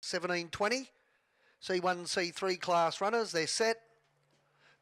17:20. C1, C3 class runners, they're set.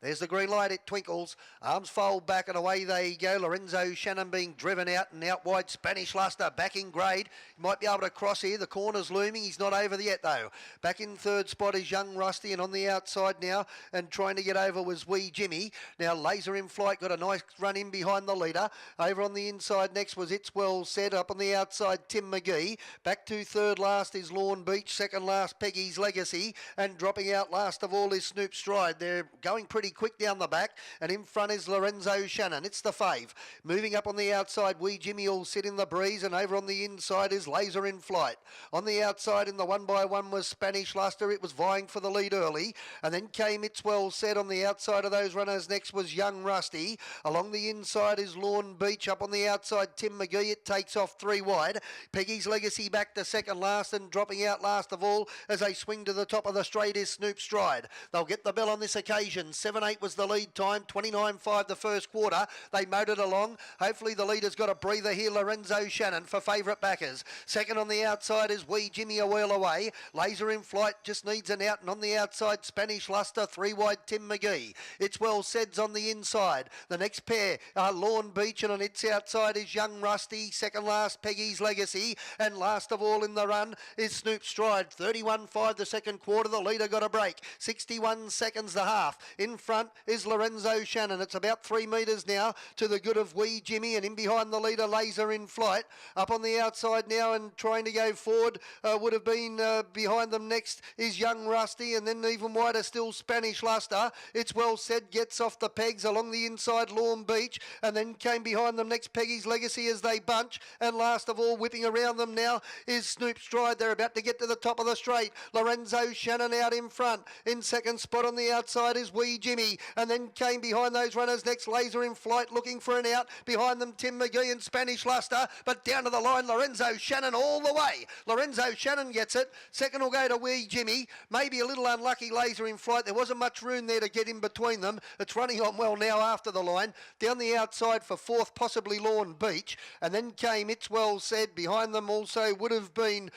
There's the green light, it twinkles. Arms fold back and away they go. Lorenzo Shannon being driven out and out wide. Spanish Luster back in grade. He might be able to cross here. The corner's looming. He's not over yet though. Back in third spot is Young Rusty, and on the outside now and trying to get over was Wee Jimmy. Now Laser in Flight got a nice run in behind the leader. Over on the inside next was It's Well Said. Up on the outside Tim McGee. Back to third last is Lawn Beach. Second last Peggy's Legacy. And dropping out last of all is Snoop Stride. They're going pretty quick down the back, and in front is Lorenzo Shannon. It's the fave. Moving up on the outside, Wee Jimmy will sit in the breeze, and over on the inside is Laser in Flight. On the outside in the 1x1 was Spanish Luster. It was vying for the lead early, and then came It's Well Said. On the outside of those runners next was Young Rusty. Along the inside is Lawn Beach. Up on the outside Tim McGee. It takes off 3 wide. Peggy's Legacy back to second last, and dropping out last of all as they swing to the top of the straight is Snoop Stride. They'll get the bell on this occasion. 7-8 was the lead time, 29.5 the first quarter. They motored along. Hopefully the leader's got a breather here. Lorenzo Shannon for favourite backers. Second on the outside is Wee Jimmy a wheel away. Laser in Flight just needs an out, and on the outside Spanish Luster, 3 wide Tim McGee. It's Well Said's on the inside. The next pair are Lawn Beach, and on its outside is Young Rusty. Second last Peggy's Legacy, and last of all in the run is Snoop Stride. 31.5 the second quarter. The leader got a break. 61 seconds the half. In front is Lorenzo Shannon. It's about 3 metres now to the good of Wee Jimmy, and in behind the leader Laser in Flight. Up on the outside now and trying to go forward would have been behind them next is Young Rusty, and then even wider still Spanish Luster. It's Well Said gets off the pegs. Along the inside Lawn Beach, and then came behind them next Peggy's Legacy as they bunch, and last of all whipping around them now is Snoop Stride. They're about to get to the top of the straight. Lorenzo Shannon out in front. In second spot on the outside is Wee Jimmy, and then came behind those runners next Laser in Flight looking for an out. Behind them Tim McGee and Spanish Luster, but down to the line Lorenzo Shannon all the way. Lorenzo Shannon gets it. Second will go to Wee Jimmy. Maybe a little unlucky Laser in Flight. There wasn't much room there to get in between them. It's running on well now after the line. Down the outside for fourth, possibly Lawn Beach, and then came It's Well Said. Behind them also would have been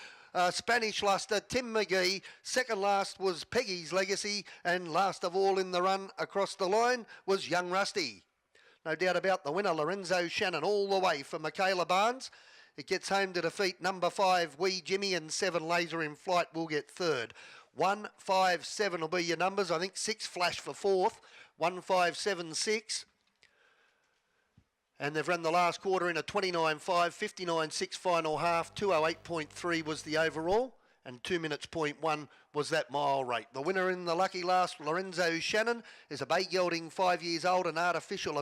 Spanish Luster, Tim McGee. Second last was Peggy's Legacy, and last of all in the run across the line was Young Rusty. No doubt about the winner, Lorenzo Shannon, all the way for Michaela Barnes. It gets home to defeat number 5, Wee Jimmy, and 7, Laser in Flight will get third. 1, 5, 7 will be your numbers. I think 6 flash for fourth. 1, 5, 7, 6. And they've run the last quarter in a 29.5, 59.6 final half. 208.3 was the overall, and 2 minutes .1 was that mile rate. The winner in the lucky last, Lorenzo Shannon, is a bay gelding, 5 years old, an artificial